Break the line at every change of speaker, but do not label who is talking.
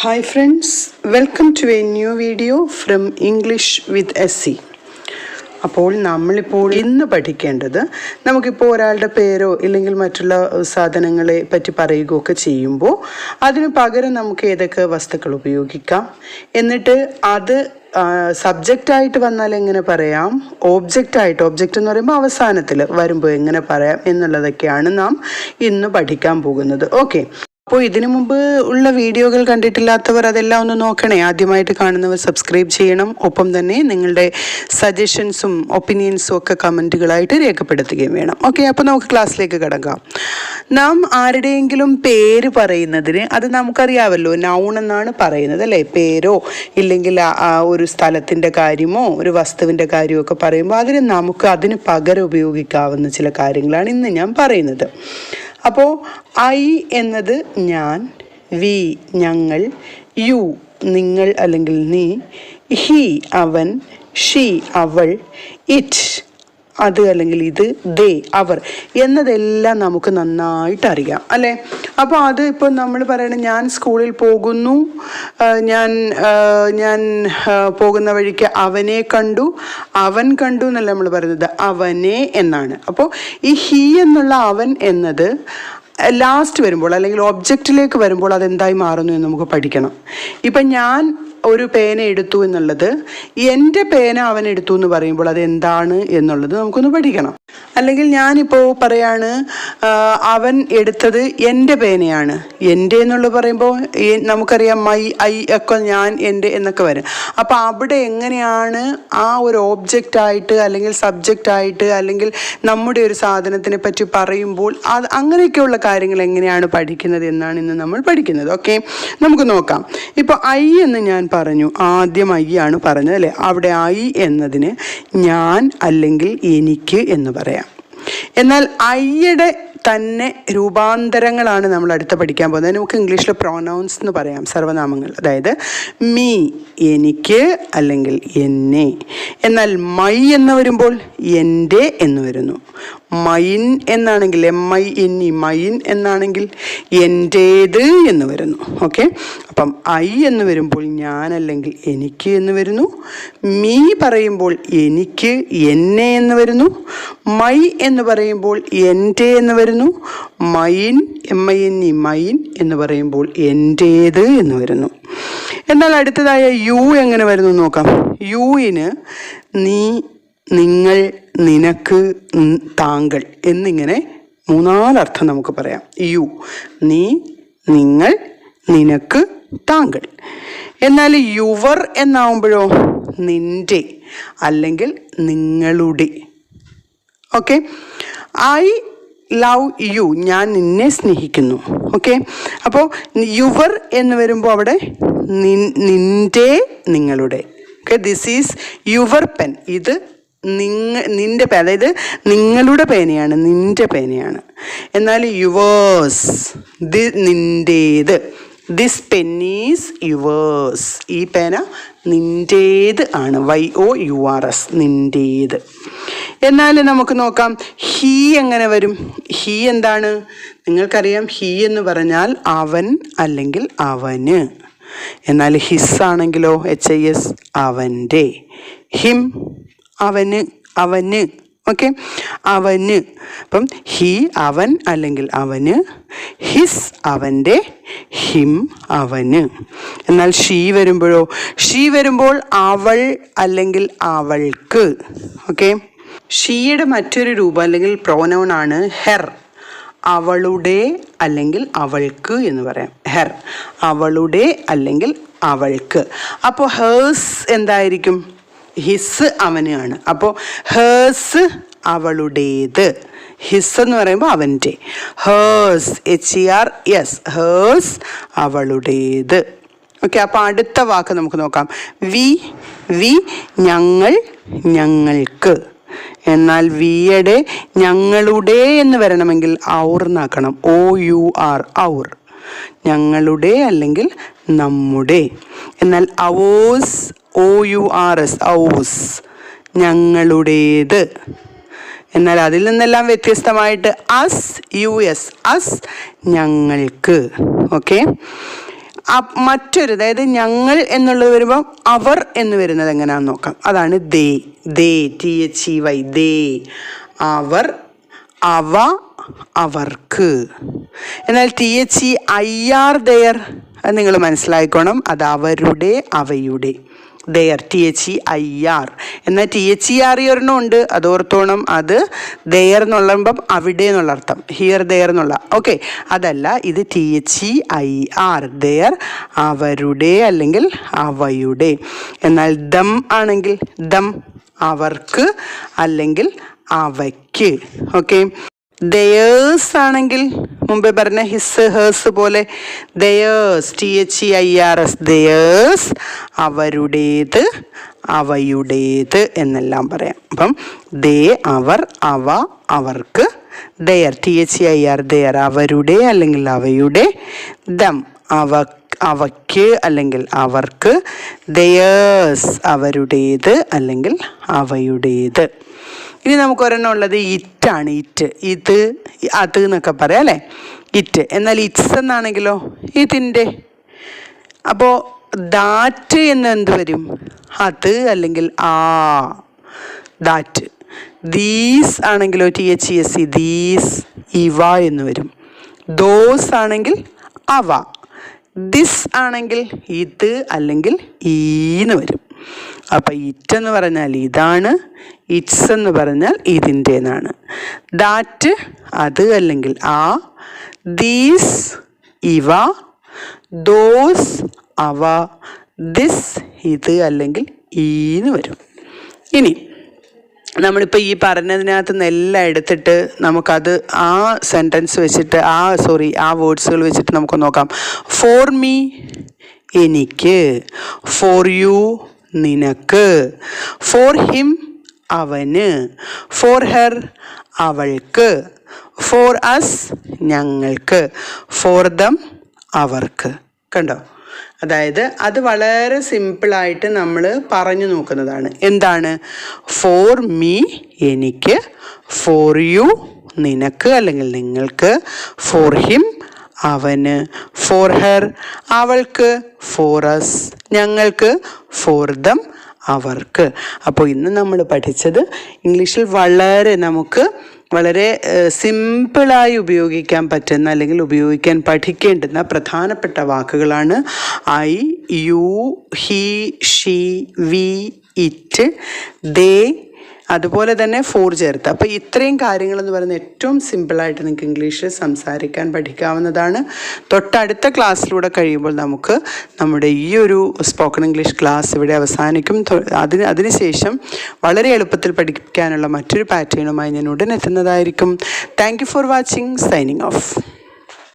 Hi friends, welcome to a new video from English with Asee. അപ്പോൾ നമ്മളിപ്പോൾ ഇന്ന് പഠിക്കേണ്ടത് നമുക്കിപ്പോൾ ഒരാളുടെ പേരോ ഇല്ലെങ്കിൽ മറ്റുള്ള സാധനങ്ങളെ പറ്റി പറയുകയൊക്കെ ചെയ്യുമ്പോൾ അതിന് പകരം നമുക്ക് ഏതൊക്കെ വസ്തുക്കൾ ഉപയോഗിക്കാം, എന്നിട്ട് അത് സബ്ജക്റ്റായിട്ട് വന്നാൽ എങ്ങനെ പറയാം, ഒബ്ജക്റ്റ് എന്ന് പറയുമ്പോൾ അവസാനത്തിൽ വരുമ്പോൾ എങ്ങനെ പറയാം എന്നുള്ളതൊക്കെയാണ് നാം ഇന്ന് പഠിക്കാൻ പോകുന്നത്. ഓക്കെ, അപ്പോൾ ഇതിനു മുമ്പ് ഉള്ള വീഡിയോകൾ കണ്ടിട്ടില്ലാത്തവർ അതെല്ലാം ഒന്ന് നോക്കണേ. ആദ്യമായിട്ട് കാണുന്നവർ സബ്സ്ക്രൈബ് ചെയ്യണം. ഒപ്പം തന്നെ നിങ്ങളുടെ സജഷൻസും ഒപ്പീനിയൻസും ഒക്കെ കമൻറ്റുകളായിട്ട് രേഖപ്പെടുത്തുകയും വേണം. ഓക്കെ, അപ്പോൾ നമുക്ക് ക്ലാസ്സിലേക്ക് കടക്കാം. നാം ആരുടെയെങ്കിലും പേര് പറയുന്നതിന് അത് നമുക്കറിയാമല്ലോ, നൗൺ എന്നാണ് പറയുന്നത് അല്ലേ. പേരോ ഇല്ലെങ്കിൽ ഒരു സ്ഥലത്തിൻ്റെ കാര്യമോ ഒരു വസ്തുവിൻ്റെ കാര്യമോ ഒക്കെ പറയുമ്പോൾ അതിന് പകരം ഉപയോഗിക്കാവുന്ന ചില കാര്യങ്ങളാണ് ഇന്ന് ഞാൻ പറയുന്നത്. അപ്പോൾ ഐ എന്നത് ഞാൻ, വി ഞങ്ങൾ, യു നിങ്ങൾ അല്ലെങ്കിൽ നീ, ഹി അവൻ, ഷീ അവൾ, ഇറ്റ് അത് അല്ലെങ്കിൽ ഇത്, ദേ അവർ എന്നതെല്ലാം നമുക്ക് നന്നായിട്ട് അറിയാം അല്ലേ. അപ്പോൾ അത് ഇപ്പോൾ നമ്മൾ പറയണ ഞാൻ സ്കൂളിൽ പോകുന്നു, ഞാൻ പോകുന്ന വഴിക്ക് അവനെ കണ്ടു, അവൻ കണ്ടു എന്നല്ല നമ്മൾ പറയുന്നത്, അവനെ എന്നാണ്. അപ്പോൾ ഈ ഹി എന്നുള്ള അവൻ എന്നത് ലാസ്റ്റ് വരുമ്പോൾ അല്ലെങ്കിൽ ഒബ്ജക്റ്റിലേക്ക് വരുമ്പോൾ അതെന്തായി മാറുന്നു എന്ന് നമുക്ക് പഠിക്കണം. ഇപ്പം ഞാൻ ഒരു പേന എടുത്തു എന്നുള്ളത് എൻ്റെ പേന അവൻ എടുത്തു എന്ന് പറയുമ്പോൾ അതെന്താണ് എന്നുള്ളത് നമുക്കൊന്ന് പഠിക്കണം. അല്ലെങ്കിൽ ഞാനിപ്പോൾ പറയാണ് അവൻ എടുത്തത് എൻ്റെ പേനയാണ്. എൻ്റെ എന്നുള്ളത് പറയുമ്പോൾ നമുക്കറിയാം മൈ, ഐ ഒക്കെ ഞാൻ, എൻ്റെ എന്നൊക്കെ വരും. അപ്പോൾ അവിടെ എങ്ങനെയാണ് ആ ഒരു ഓബ്ജക്റ്റായിട്ട് അല്ലെങ്കിൽ സബ്ജക്റ്റായിട്ട് അല്ലെങ്കിൽ നമ്മുടെ ഒരു സാധനത്തിനെ പറ്റി പറയുമ്പോൾ അത് അങ്ങനെയൊക്കെയുള്ള കാര്യങ്ങൾ എങ്ങനെയാണ് പഠിക്കുന്നത് എന്നാണ് ഇന്ന് നമ്മൾ പഠിക്കുന്നത്. ഓക്കെ, നമുക്ക് നോക്കാം. ഇപ്പോൾ ഐ എന്ന് ഞാൻ പറഞ്ഞു, ആദ്യം ഐ ആണ് പറഞ്ഞത് അല്ലേ. അവിടെ ഐ എന്നതിന് ഞാൻ അല്ലെങ്കിൽ എനിക്ക് എന്ന് പറയാം. എന്നാൽ ഐയുടെ തന്നെ രൂപാന്തരങ്ങളാണ് നമ്മൾ അടുത്ത് പഠിക്കാൻ പോകുന്നത്. നമുക്ക് ഇംഗ്ലീഷിൽ പ്രൊനൗൺസ് എന്ന് പറയാം, സർവനാമങ്ങൾ. അതായത് മീ എനിക്ക് അല്ലെങ്കിൽ എന്നെ. എന്നാൽ മൈ എന്ന് വരുമ്പോൾ എൻ്റെ എന്ന് വരുന്നു. മൈൻ എന്നാണെങ്കിൽ MINE മൈൻ എന്നാണെങ്കിൽ എൻ്റേത് എന്ന് വരുന്നു. ഓക്കെ, അപ്പം ഐ എന്ന് വരുമ്പോൾ ഞാൻ അല്ലെങ്കിൽ എനിക്ക് എന്ന് വരുന്നു. മീ പറയുമ്പോൾ എനിക്ക് എന്നെ എന്ന് വരുന്നു. മൈ എന്ന് പറയുമ്പോൾ എൻ്റെ എന്ന് വരുന്നു. മൈൻ MINE മൈൻ എന്ന് പറയുമ്പോൾ എൻ്റേത് എന്ന് വരുന്നു. എന്നാൽ അടുത്തതായ യു എങ്ങനെ വരുന്നു നോക്കാം. യുവിന് നീ, നിങ്ങൾ, നിനക്ക്, താങ്കൾ എന്നിങ്ങനെ മൂന്നാലർത്ഥം നമുക്ക് പറയാം. യു നീ, നിങ്ങൾ, നിനക്ക്, താങ്കൾ. എന്നാൽ യുവർ എന്നാവുമ്പോഴോ നിൻ്റെ അല്ലെങ്കിൽ നിങ്ങളുടെ. ഓക്കെ, ഐ ലവ് യു ഞാൻ നിന്നെ സ്നേഹിക്കുന്നു. ഓക്കെ, അപ്പോൾ യുവർ എന്ന് വരുമ്പോൾ അവിടെ നിൻ്റെ, നിങ്ങളുടെ. Okay, this is your pen. ഇത് നിൻ്റെ പേന, അതായത് നിങ്ങളുടെ പേനയാണ്, നിൻ്റെ പേനയാണ്. എന്നാൽ യുവേഴ്സ് നിൻ്റേത്. This pen is yours. ഈ പേന നിൻ്റേത് ആണ്, YOURS നിൻ്റേത്. എന്നാൽ നമുക്ക് നോക്കാം ഹി എങ്ങനെ വരും. ഹി എന്താണ് നിങ്ങൾക്കറിയാം. ഹി എന്ന് പറഞ്ഞാൽ അവൻ അല്ലെങ്കിൽ അവന്. എന്നാൽ ഹിസ് ആണെങ്കിലോ HIS അവൻ്റെ. ഹിം അവന്, അവന്. ഓക്കെ, അവന്. അപ്പം ഹി അവൻ അല്ലെങ്കിൽ അവന്, ഹിസ് അവൻ്റെ, ഹിം അവന്. എന്നാൽ ഷീ വരുമ്പോഴോ, ഷീ വരുമ്പോൾ അവൾ അല്ലെങ്കിൽ അവൾക്ക്. ഓക്കെ, ഷീയുടെ മറ്റൊരു രൂപം അല്ലെങ്കിൽ പ്രോനൗൺ ആണ് ഹെർ. അവളുടെ അല്ലെങ്കിൽ അവൾക്ക് എന്ന് പറയാം. ഹെർ അവളുടെ അല്ലെങ്കിൽ അവൾക്ക്. അപ്പോൾ ഹേഴ്സ് എന്തായിരിക്കും, ഹിസ് അവന് ആണ്. അപ്പോൾ ഹേഴ്സ് അവളുടേത്. ഹിസ് എന്ന് പറയുമ്പോൾ അവൻ്റെ. ഹേഴ്സ് HERS ഹേഴ്സ് അവളുടേത്. ഓക്കെ, അപ്പോൾ അടുത്ത വാക്ക് നമുക്ക് നോക്കാം. വി ഞങ്ങൾ, ഞങ്ങൾക്ക്. എന്നാൽ വിയുടെ ഞങ്ങളുടെ എന്ന് വരണമെങ്കിൽ ഔർ എന്നാക്കണം. OUR our. ഞങ്ങളുടെ അല്ലെങ്കിൽ നമ്മുടെ. എന്നാൽ അവോസ് OURS ഔസ് ഞങ്ങളുടേത്. എന്നാൽ അതിൽ നിന്നെല്ലാം വ്യത്യസ്തമായിട്ട് US അസ് ഞങ്ങൾക്ക്. ഓക്കെ, മറ്റൊരു, അതായത് ഞങ്ങൾ എന്നുള്ളത് വരുമ്പോൾ അവർ എന്ന് വരുന്നത് എങ്ങനെയാണെന്ന് നോക്കാം. അതാണ് ദേ. ദേ, THEY, ദേ. അവർ, അവ, അവർക്ക്. എന്നാൽ THEIR, ദെയർ, അത് നിങ്ങൾ മനസ്സിലായിക്കോണം. അത് അവരുടെ, അവയുടെ. There, THEIR. എന്നാൽ THER ഒരെണ്ണം ഉണ്ട്, അത് ഓർത്തോണം. അത് ദെയർ എന്നുള്ളപ്പം അവിടെ എന്നുള്ള അർത്ഥം, ഹിയർ ദെയർ എന്നുള്ള. ഓക്കെ, അതല്ല. ഇത് THEIR, ദെയർ, അവരുടെ അല്ലെങ്കിൽ അവയുടെ. എന്നാൽ ദം ആണെങ്കിൽ ദം, അവർക്ക് അല്ലെങ്കിൽ അവയ്ക്ക്. ഓക്കെ, ദയേഴ്സ് ആണെങ്കിൽ മുമ്പേ പറഞ്ഞ ഹിസ്, ഹേഴ്സ് പോലെ ദയേഴ്സ്, THEIRS, ദയേഴ്സ്, അവരുടേത്, അവയുടേത് എന്നെല്ലാം പറയാം. അപ്പം ദേ, അവർ, അവ, അവർക്ക്. ദയർ, THEIR, ദയർ, അവരുടെ അല്ലെങ്കിൽ അവയുടെ. ദം, അവയ്ക്ക് അല്ലെങ്കിൽ അവർക്ക്. ദയേഴ്സ്, അവരുടേത് അല്ലെങ്കിൽ അവയുടേത്. ഇനി നമുക്ക് ഒരെണ്ണം ഉള്ളത് ഇറ്റാണ്. ഇറ്റ്, ഇത്, അത് എന്നൊക്കെ പറയാം അല്ലേ, ഇറ്റ്. എന്നാൽ ഇറ്റ്സ് എന്നാണെങ്കിലോ ഇതിൻ്റെ. അപ്പോൾ ദാറ്റ് എന്ന് എന്ത് വരും? അത് അല്ലെങ്കിൽ ആ, ദാറ്റ്. ദീസ് ആണെങ്കിലോ THES, ദീസ്, ഇവ എന്ന് വരും. ദോസ് ആണെങ്കിൽ അവ. ദിസ് ആണെങ്കിൽ ഇത് അല്ലെങ്കിൽ ഈന്ന് വരും. അപ്പം ഇറ്റ് എന്ന് പറഞ്ഞാൽ ഇതാണ്, ഇറ്റ്സ് എന്ന് പറഞ്ഞാൽ ഇതിൻ്റെ എന്നാണ്. ദാറ്റ് അത് അല്ലെങ്കിൽ ആ, ദീസ് ഇവ, ദോസ് അവ, ദിസ് ഇത് അല്ലെങ്കിൽ ഈന്ന് വരും. ഇനി നമ്മളിപ്പോൾ ഈ പറഞ്ഞതിനകത്ത് നിന്നെല്ലാം എടുത്തിട്ട് നമുക്കത് ആ സെൻറ്റൻസ് വെച്ചിട്ട് ആ വേർഡ്സുകൾ വെച്ചിട്ട് നമുക്ക് നോക്കാം. ഫോർ മീ എനിക്ക്, ഫോർ യു നിനക്ക്, ഫോർ ഹിം അവന്, ഫോർ ഹെർ അവൾക്ക്, ഫോർ അസ് ഞങ്ങൾക്ക്, ഫോർ ദം അവർക്ക്. കണ്ടോ? അതായത് അത് വളരെ സിമ്പിളായിട്ട് നമ്മൾ പറഞ്ഞു നോക്കുന്നതാണ്. എന്താണ്? ഫോർ മീ എനിക്ക്, ഫോർ യു നിനക്ക് അല്ലെങ്കിൽ നിങ്ങൾക്ക്, ഫോർ ഹിം അവന്, ഫോർ ഹെർ അവൾക്ക്, ഫോർ അസ് ഞങ്ങൾക്ക്, ഫോർ ദം അവർക്ക്. അപ്പോൾ ഇന്ന് നമ്മൾ പഠിച്ചത് ഇംഗ്ലീഷിൽ വളരെ സിമ്പിളായി ഉപയോഗിക്കാൻ പറ്റുന്ന അല്ലെങ്കിൽ ഉപയോഗിക്കാൻ പഠിക്കേണ്ടുന്ന പ്രധാനപ്പെട്ട വാക്കുകളാണ് I, you, he, she, we, it, they, അതുപോലെ തന്നെ ഫോർ ചേർത്ത്. അപ്പോൾ ഇത്രയും കാര്യങ്ങളെന്ന് പറയുന്നത് ഏറ്റവും സിമ്പിളായിട്ട് നിങ്ങൾക്ക് ഇംഗ്ലീഷിൽ സംസാരിക്കാൻ പഠിക്കാവുന്നതാണ്. തൊട്ടടുത്ത ക്ലാസ്സിലൂടെ കഴിയുമ്പോൾ നമുക്ക് നമ്മുടെ ഈ ഒരു സ്പോക്കൺ ഇംഗ്ലീഷ് ക്ലാസ് ഇവിടെ അവസാനിക്കും. അതിനുശേഷം വളരെ എളുപ്പത്തിൽ പഠിക്കാനുള്ള മറ്റൊരു പാറ്റേണുമായി ഞാൻ ഉടൻ എത്തുന്നതായിരിക്കും. Thank you for watching. Signing of.